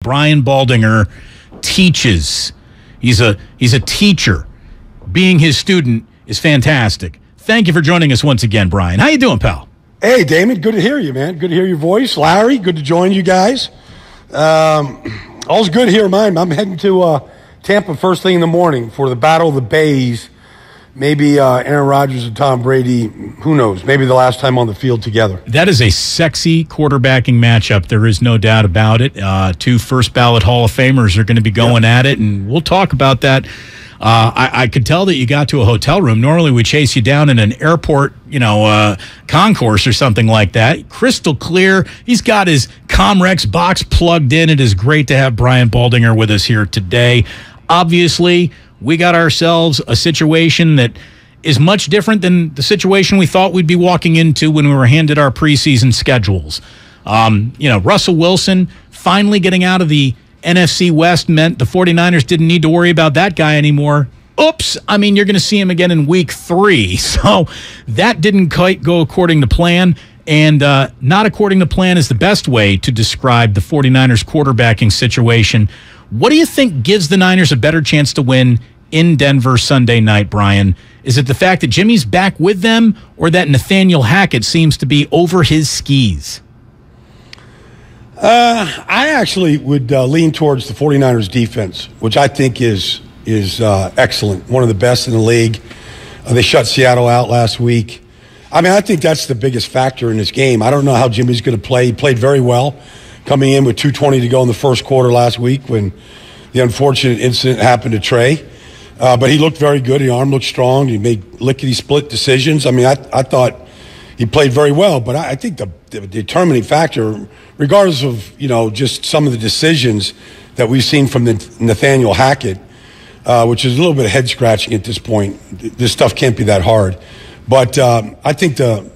Brian Baldinger teaches. He's a teacher. Being his student is fantastic. Thank you for joining us once again, Brian. How you doing, pal? Hey, Damon. Good to hear you, man. Good to hear your voice. Larry, good to join you guys. All's good here, mine. I'm heading to Tampa first thing in the morning for the Battle of the Bays. Maybe Aaron Rodgers and Tom Brady, who knows, maybe the last time on the field together. That is a sexy quarterbacking matchup. There is no doubt about it. Two first-ballot Hall of Famers are going to be going at it, and we'll talk about that. I could tell that you got to a hotel room. Normally we chase you down in an airport, concourse or something like that. Crystal clear. He's got his Comrex box plugged in. It is great to have Brian Baldinger with us here today. Obviously, we got ourselves a situation that is much different than the situation we thought we'd be walking into when we were handed our preseason schedules. Russell Wilson finally getting out of the NFC West meant the 49ers didn't need to worry about that guy anymore. Oops. You're going to see him again in week 3. So that didn't quite go according to plan. And not according to plan is the best way to describe the 49ers quarterbacking situation. What do you think gives the Niners a better chance to win in Denver Sunday night, Brian? Is it the fact that Jimmy's back with them, or that Nathaniel Hackett seems to be over his skis? I actually would lean towards the 49ers defense, which I think is excellent, one of the best in the league. They shut Seattle out last week. I think that's the biggest factor in this game. I don't know how Jimmy's going to play. He played very well, coming in with 2:20 to go in the first quarter last week when the unfortunate incident happened to Trey. But he looked very good. His arm looked strong. He made lickety-split decisions. I thought he played very well. But I think the determining factor, regardless of, just some of the decisions that we've seen from Nathaniel Hackett, which is a little bit of head-scratching at this point. This stuff can't be that hard. But I think the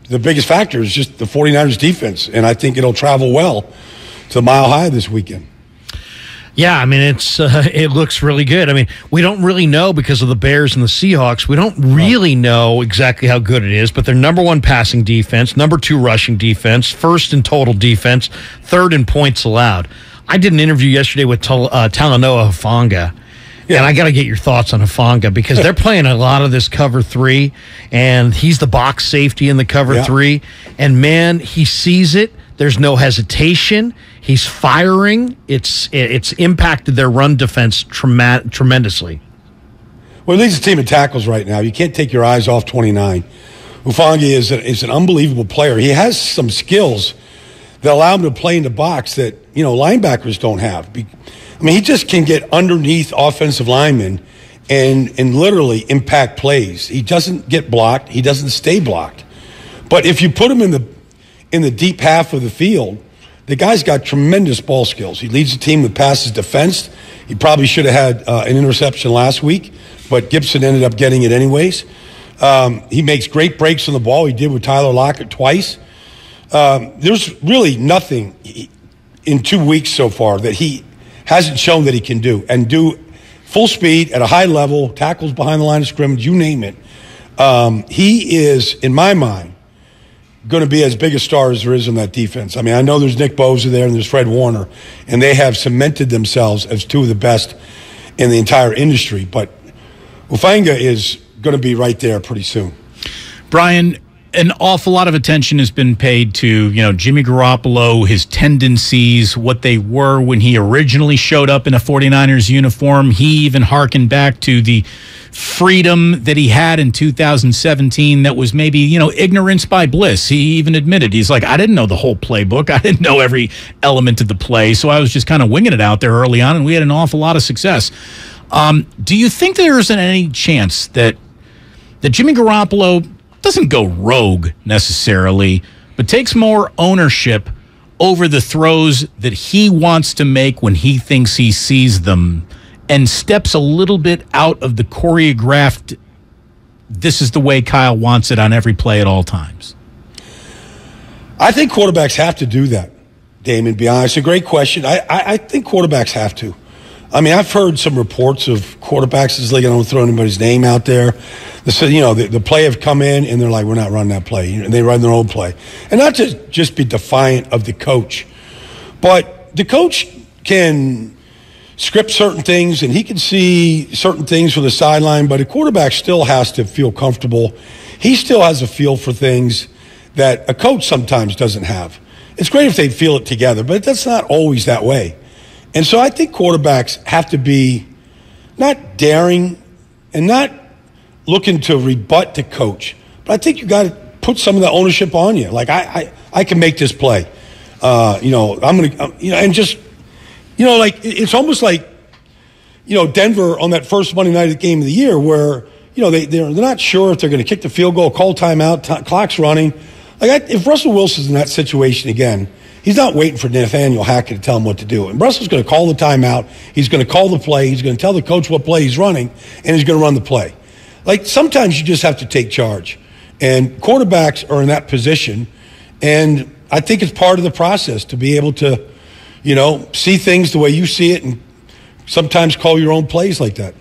biggest factor is just the 49ers defense, and I think it'll travel well to the Mile High this weekend. Yeah, it looks really good. We don't really know because of the Bears and the Seahawks. We don't really know exactly how good it is, but they're number 1 passing defense, number 2 rushing defense, first in total defense, third in points allowed. I did an interview yesterday with Talanoa Hufanga. Yeah. And I got to get your thoughts on Hufanga because they're playing a lot of this cover 3, and he's the box safety in the cover 3. And, man, he sees it. There's no hesitation. He's firing. It's impacted their run defense tremendously. Well, he leads the team in tackles right now. You can't take your eyes off 29. Hufanga is an unbelievable player. He has some skills that allow him to play in the box that, linebackers don't have. He just can get underneath offensive linemen and literally impact plays. He doesn't get blocked. He doesn't stay blocked. But if you put him in the deep half of the field, the guy's got tremendous ball skills. He leads the team with passes defensed. He probably should have had an interception last week, but Gibson ended up getting it anyways. He makes great breaks on the ball. He did with Tyler Lockett twice. There's really nothing in 2 weeks so far that he hasn't shown that he can do, and do full speed at a high level, tackles behind the line of scrimmage, you name it. He is, in my mind, going to be as big a star as there is on that defense. I know there's Nick Bosa there and there's Fred Warner, and they have cemented themselves as two of the best in the entire industry. But Hufanga is going to be right there pretty soon. Brian, an awful lot of attention has been paid to, Jimmy Garoppolo, his tendencies, what they were when he originally showed up in a 49ers uniform. He even hearkened back to the freedom that he had in 2017 that was maybe, ignorance by bliss. He even admitted, he's like, I didn't know the whole playbook. I didn't know every element of the play, so I was just kind of winging it out there early on, and we had an awful lot of success. Do you think there isn't any chance that Jimmy Garoppolo doesn't go rogue necessarily, but takes more ownership over the throws that he wants to make when he thinks he sees them, and steps a little bit out of the choreographed, this is the way Kyle wants it on every play at all times? I think quarterbacks have to do that, Damon, to be honest. A great question. I think quarterbacks have to. I've heard some reports of quarterbacks in this league. I don't throw anybody's name out there. The play have come in, and they're like, we're not running that play. And they run their own play. And not to just be defiant of the coach, but the coach can script certain things and he can see certain things from the sideline, but a quarterback still has to feel comfortable. He still has a feel for things that a coach sometimes doesn't have. It's great if they feel it together, but that's not always that way. And so I think quarterbacks have to be not daring and not looking to rebut the coach, but I think you got to put some of the ownership on you. Like I can make this play. I'm going to, and just, like it's almost like, Denver on that first Monday night game of the year where, they're not sure if they're going to kick the field goal, call timeout, clock's running. If Russell Wilson's in that situation again, he's not waiting for Nathaniel Hackett to tell him what to do. And Russell's going to call the timeout. He's going to call the play. He's going to tell the coach what play he's running, and he's going to run the play. Sometimes you just have to take charge. And quarterbacks are in that position. And I think it's part of the process to be able to, see things the way you see it and sometimes call your own plays like that.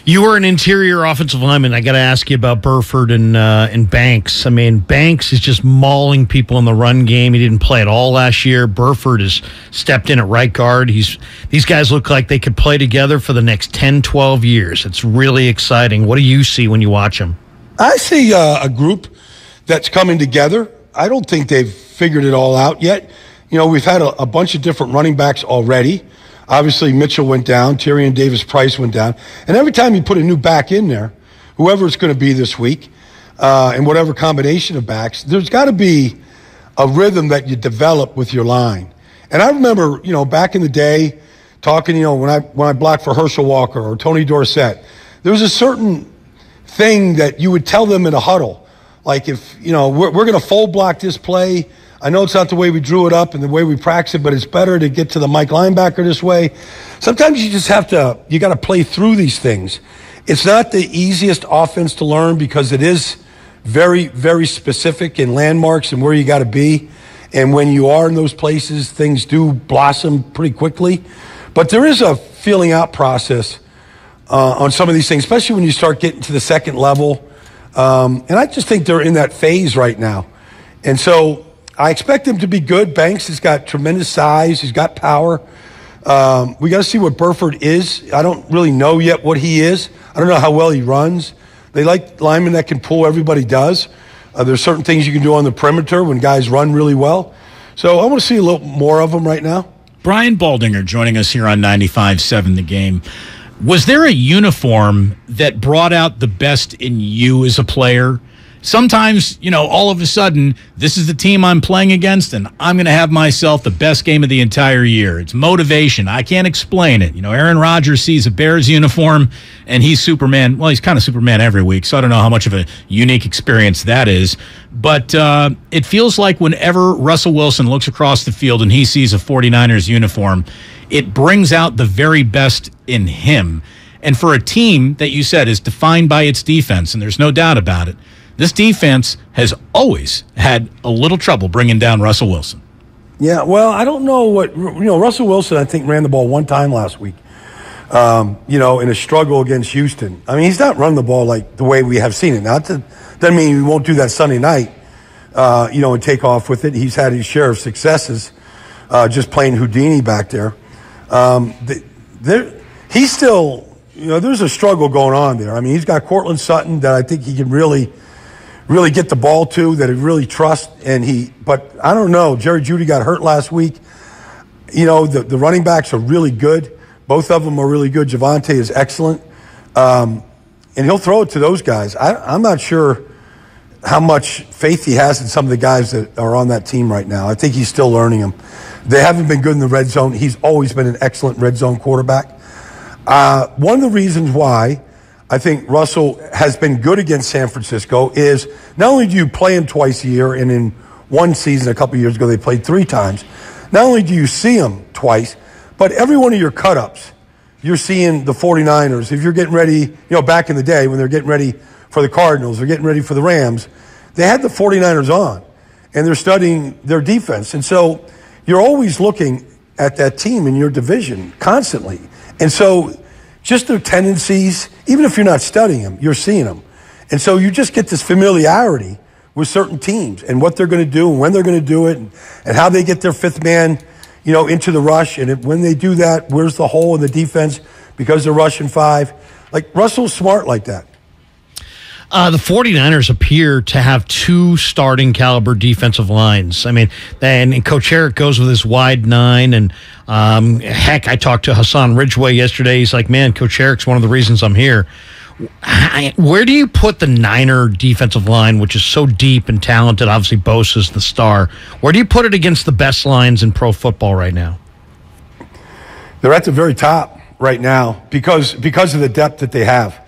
You were an interior offensive lineman. I got to ask you about Burford and Banks. I mean, Banks is just mauling people in the run game. He didn't play at all last year. Burford has stepped in at right guard. These guys look like they could play together for the next 10, 12 years. It's really exciting. What do you see when you watch them? I see a group that's coming together. I don't think they've figured it all out yet. We've had a bunch of different running backs already. Obviously, Mitchell went down. Tyrion Davis-Price went down. And every time you put a new back in there, whoever it's going to be this week, and whatever combination of backs, there's got to be a rhythm that you develop with your line. And I remember, back in the day, talking, when I blocked for Herschel Walker or Tony Dorsett, there was a certain thing that you would tell them in a huddle. Like if, we're going to fold block this play. I know it's not the way we drew it up and the way we practice it, but it's better to get to the Mike linebacker this way. Sometimes you just you got to play through these things. It's not the easiest offense to learn because it is very, very specific in landmarks and where you got to be. And when you are in those places, things do blossom pretty quickly. But there is a feeling out process on some of these things, especially when you start getting to the second level. And I just think they're in that phase right now. And so I expect him to be good. Banks has got tremendous size. He's got power. We got to see what Burford is. I don't really know yet what he is. I don't know how well he runs. They like linemen that can pull. Everybody does. There's certain things you can do on the perimeter when guys run really well. So I want to see a little more of them right now. Brian Baldinger joining us here on 95.7 The Game. Was there a uniform that brought out the best in you as a player? Sometimes, all of a sudden, this is the team I'm playing against, and I'm going to have myself the best game of the entire year. It's motivation. I can't explain it. Aaron Rodgers sees a Bears uniform, and he's Superman. Well, he's kind of Superman every week, so I don't know how much of a unique experience that is. But it feels like whenever Russell Wilson looks across the field and he sees a 49ers uniform, it brings out the very best in him. And for a team that you said is defined by its defense, and there's no doubt about it, this defense has always had a little trouble bringing down Russell Wilson. Yeah, well, I don't know what, Russell Wilson, I think, ran the ball one time last week, in a struggle against Houston. I mean, he's not run the ball like the way we have seen it. Now, doesn't mean he won't do that Sunday night, and take off with it. He's had his share of successes just playing Houdini back there. He's still, there's a struggle going on there. I mean, he's got Cortland Sutton that I think he can really get the ball to, that he really trusts. But I don't know. Jerry Jeudy got hurt last week. The running backs are really good. Both of them are really good. Javonte is excellent. And he'll throw it to those guys. I'm not sure how much faith he has in some of the guys that are on that team right now. I think he's still learning them. They haven't been good in the red zone. He's always been an excellent red zone quarterback. One of the reasons why I think Russell has been good against San Francisco is not only do you play him twice a year, and in one season a couple of years ago they played 3 times, not only do you see him twice, but every one of your cut-ups, you're seeing the 49ers. If you're getting ready, back in the day when they're getting ready for the Cardinals, they're getting ready for the Rams, they had the 49ers on, and they're studying their defense. And so you're always looking at that team in your division constantly. And so just their tendencies, even if you're not studying them, you're seeing them. And so you just get this familiarity with certain teams and what they're going to do and when they're going to do it and how they get their fifth man, into the rush. And when they do that, where's the hole in the defense because they're rushing 5? Like, Russell's smart like that. The 49ers appear to have 2 starting caliber defensive lines. I mean, and Coach Eric goes with his wide 9. And heck, I talked to Hassan Ridgeway yesterday. He's like, man, Coach Eric's one of the reasons I'm here. Where do you put the Niner defensive line, which is so deep and talented? Obviously, Bosa's the star. Where do you put it against the best lines in pro football right now? They're at the very top right now because of the depth that they have.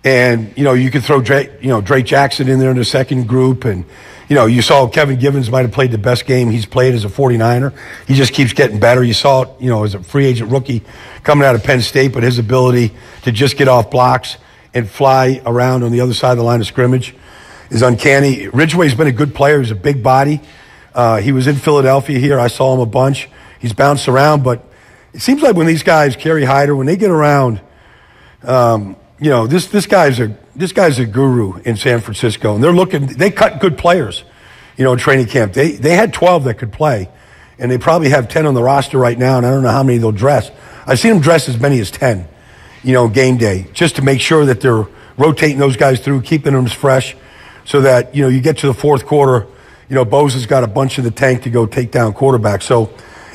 And, you could throw Drake Jackson in there in the second group. And, you saw Kevin Givens might have played the best game he's played as a 49er. He just keeps getting better. You saw it, as a free agent rookie coming out of Penn State, but his ability to just get off blocks and fly around on the other side of the line of scrimmage is uncanny. Ridgeway's been a good player. He's a big body. He was in Philadelphia here. I saw him a bunch. He's bounced around, but it seems like when these guys, Kerry Hyder, when they get around, this guy's a guru in San Francisco, and they cut good players, in training camp. They had 12 that could play, and they probably have 10 on the roster right now, and I don't know how many they'll dress. I've seen them dress as many as 10, game day, just to make sure that they're rotating those guys through, keeping them fresh, so that, you get to the fourth quarter, Bosa's got a bunch in the tank to go take down quarterbacks. So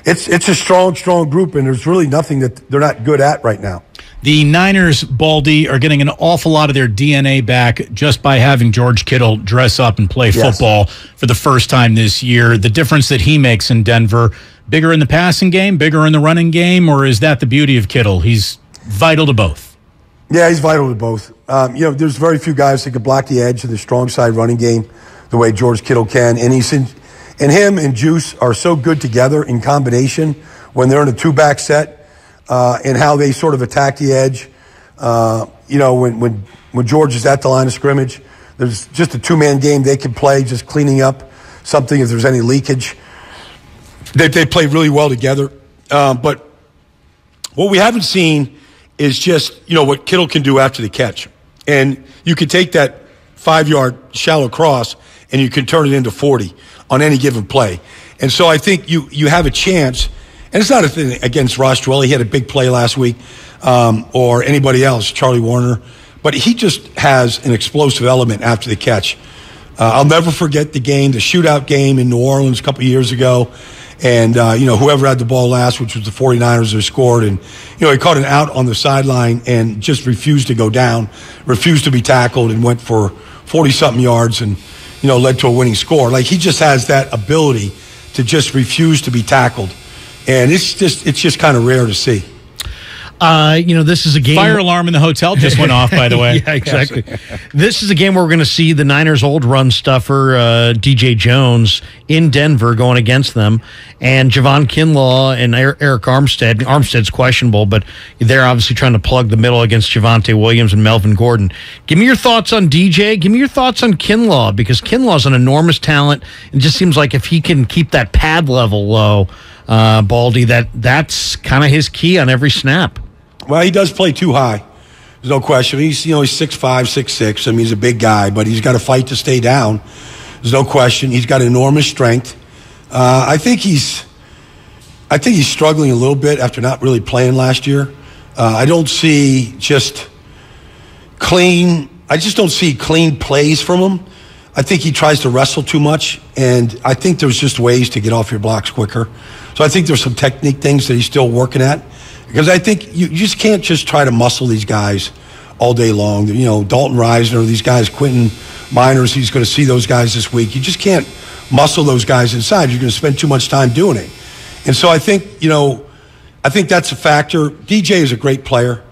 it's a strong group, and there's really nothing that they're not good at right now. The Niners, Baldy, are getting an awful lot of their DNA back just by having George Kittle dress up and play football for the first time this year. The difference that he makes in Denver, bigger in the passing game, bigger in the running game, or is that the beauty of Kittle? He's vital to both. Yeah, he's vital to both. There's very few guys that can block the edge of the strong side running game the way George Kittle can. And him and Juice are so good together in combination when they're in a 2-back set. And how they sort of attack the edge. When George is at the line of scrimmage, there's just a 2-man game they can play, just cleaning up something if there's any leakage. They play really well together. But what we haven't seen is just, what Kittle can do after the catch. And you can take that 5-yard shallow cross and you can turn it into 40 on any given play. And so I think you have a chance. And it's not a thing against Rosswell. He had a big play last week, or anybody else, Charlie Warner. But he just has an explosive element after the catch. I'll never forget the shootout game in New Orleans a couple of years ago. And, whoever had the ball last, which was the 49ers, they scored. And, he caught an out on the sideline and just refused to go down, refused to be tackled, and went for 40-something yards and, led to a winning score. Like, he just has that ability to just refuse to be tackled. And it's just kind of rare to see. This is a game. Fire alarm in the hotel just went off, by the way. Yeah, exactly. This is a game where we're going to see the Niners' old run stuffer, DJ Jones, in Denver going against them, and Javon Kinlaw and Eric Armstead. Armstead's questionable, but they're obviously trying to plug the middle against Javonte Williams and Melvin Gordon. Give me your thoughts on DJ. Give me your thoughts on Kinlaw, because Kinlaw's an enormous talent. It just seems like if he can keep that pad level low, Baldy, that's kind of his key on every snap. Well, he does play too high. There's no question. He's 6'5", 6'6". I mean, he's a big guy, but he's got to fight to stay down. There's no question. He's got enormous strength. I think he's struggling a little bit after not really playing last year. I don't see just clean plays from him. I think he tries to wrestle too much, and I think there's just ways to get off your blocks quicker. So I think there's some technique things that he's still working at, because I think you just can't just try to muscle these guys all day long. Dalton Reisner, these guys, Quentin Miners, he's going to see those guys this week. You just can't muscle those guys inside. You're going to spend too much time doing it. And so I think that's a factor. DJ is a great player.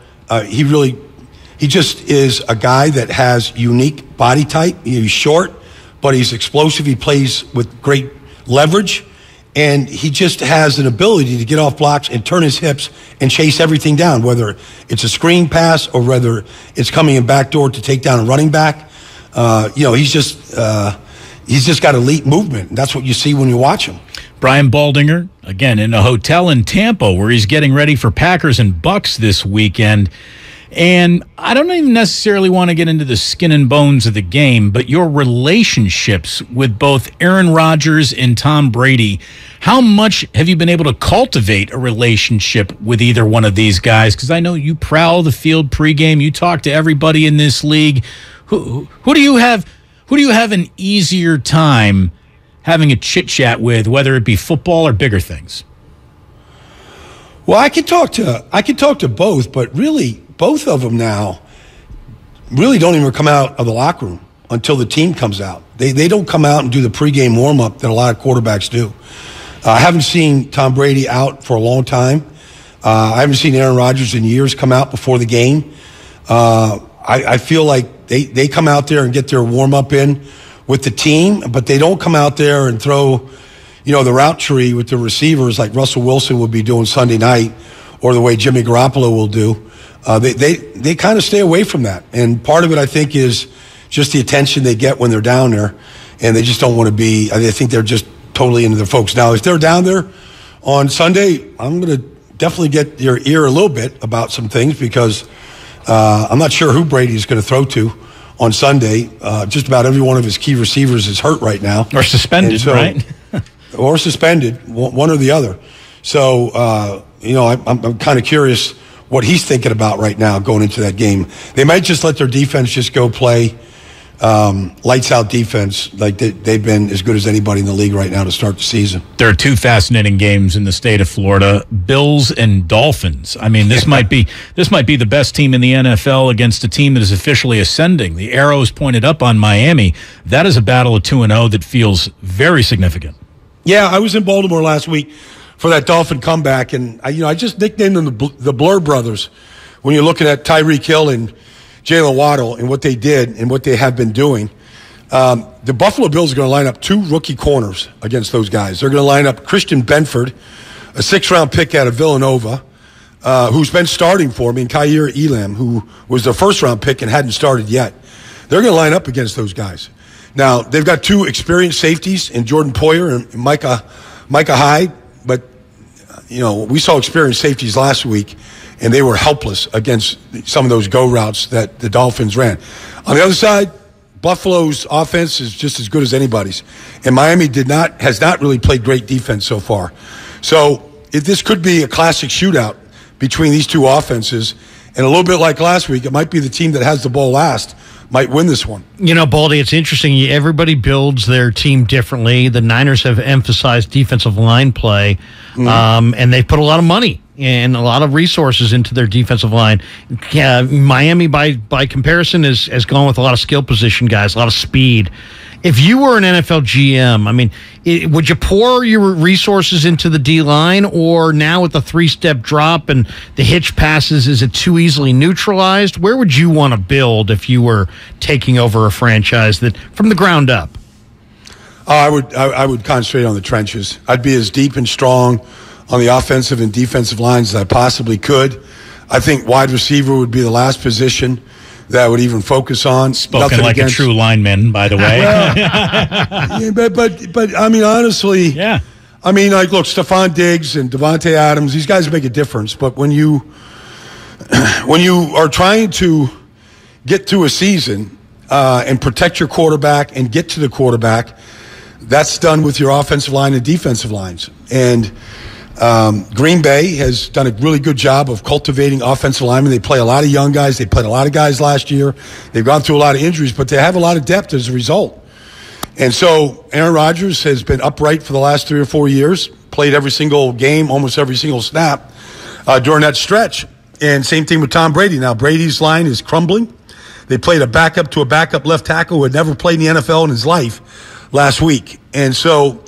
He just is a guy that has unique body type. He's short, but he's explosive. He plays with great leverage, and he just has an ability to get off blocks and turn his hips and chase everything down, whether it's a screen pass or whether it's coming in backdoor to take down a running back. He's just got elite movement, and that's what you see when you watch him. Brian Baldinger, again, in a hotel in Tampa where he's getting ready for Packers and Bucks this weekend. And I don't even necessarily want to get into the skin and bones of the game, but your relationships with both Aaron Rodgers and Tom Brady, how much have you been able to cultivate a relationship with either one of these guys? Because I know you prowl the field pregame. You talk to everybody in this league. Who do you have an easier time having a chit-chat with, whether it be football or bigger things? Well, I can talk to both, but really, both of them now really don't even come out of the locker room until the team comes out. They don't come out and do the pregame warm-up that a lot of quarterbacks do. I haven't seen Tom Brady out for a long time. I haven't seen Aaron Rodgers in years come out before the game. I feel like they come out there and get their warm-up in with the team, but they don't come out there and throw, the route tree with the receivers like Russell Wilson would be doing Sunday night, or the way Jimmy Garoppolo will do. They kind of stay away from that. And part of it, I think, is just the attention they get when they're down there, and they just don't want to be – I think they're just totally into their folks. Now, if they're down there on Sunday, I'm going to definitely get your ear a little bit about some things, because I'm not sure who Brady's going to throw to on Sunday. Just about every one of his key receivers is hurt right now. Or suspended, right? Or suspended, one or the other. So, I'm kind of curious what he's thinking about right now going into that game. They might just let their defense just go play lights out defense like they've been as good as anybody in the league right now to start the season. There are two fascinating games in the state of Florida: Bills and Dolphins. I mean, this might be the best team in the NFL against a team that is officially ascending. The arrows pointed up on Miami. That is a battle of 2-0 that feels very significant. Yeah, I was in Baltimore last week for that Dolphin comeback, and I just nicknamed them the Blur Brothers. When you're looking at Tyreek Hill and Jalen Waddle and what they did and what they have been doing, the Buffalo Bills are going to line up two rookie corners against those guys. They're going to line up Christian Benford, a 6th-round pick out of Villanova, who's been starting for me, and Kaiir Elam, who was their 1st-round pick and hadn't started yet. They're going to line up against those guys. Now, they've got two experienced safeties in Jordan Poyer and Micah Hyde, but, we saw experienced safeties last week, and they were helpless against some of those go routes that the Dolphins ran. On the other side, Buffalo's offense is just as good as anybody's, and Miami has not really played great defense so far. So this could be a classic shootout between these two offenses, and a little bit like last week, it might be the team that has the ball last might win this one. Baldy, it's interesting. Everybody builds their team differently. The Niners have emphasized defensive line play, and they've put a lot of money and a lot of resources into their defensive line. Miami, by comparison, has gone with a lot of skill position guys, a lot of speed. If you were an NFL GM, would you pour your resources into the D-line, or now with the 3-step drop and the hitch passes, is it too easily neutralized? Where would you want to build if you were taking over a franchise that from the ground up? I would concentrate on the trenches. I'd be as deep and strong on the offensive and defensive lines as I possibly could. I think wide receiver would be the last position that I would even focus on. Spoken like a true lineman, by the way. But I mean, honestly, yeah. I mean, look, Stephon Diggs and Devontae Adams, these guys make a difference. But when you are trying to get through a season and protect your quarterback and get to the quarterback, that's done with your offensive line and defensive lines. And Green Bay has done a really good job of cultivating offensive linemen. They play a lot of young guys. They played a lot of guys last year. They've gone through a lot of injuries, but they have a lot of depth as a result. And so Aaron Rodgers has been upright for the last 3 or 4 years, played every single game, almost every single snap during that stretch. And same thing with Tom Brady. Now, Brady's line is crumbling. They played a backup to a backup left tackle who had never played in the NFL in his life last week. And so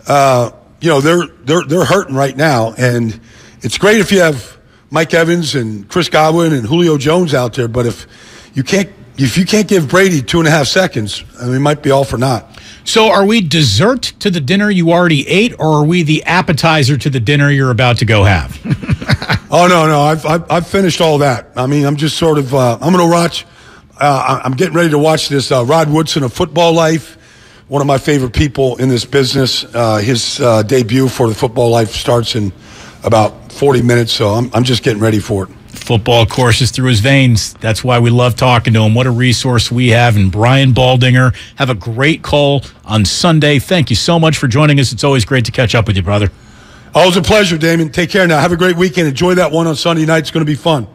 they're hurting right now, and it's great if you have Mike Evans and Chris Godwin and Julio Jones out there, but if you can't give Brady 2.5 seconds, I mean, it might be all for naught. So are we dessert to the dinner you already ate, or are we the appetizer to the dinner you're about to go have? Oh, no, I've finished all that. I mean, I'm just sort of I'm going to watch. I'm getting ready to watch this Rod Woodson of Football Life. One of my favorite people in this business. His debut for the Football Life starts in about 40 minutes, so I'm just getting ready for it. Football courses through his veins. That's why we love talking to him. What a resource we have. And Brian Baldinger, have a great call on Sunday. Thank you so much for joining us. It's always great to catch up with you, brother. Always a pleasure, Damon. Take care now. Have a great weekend. Enjoy that one on Sunday night. It's going to be fun.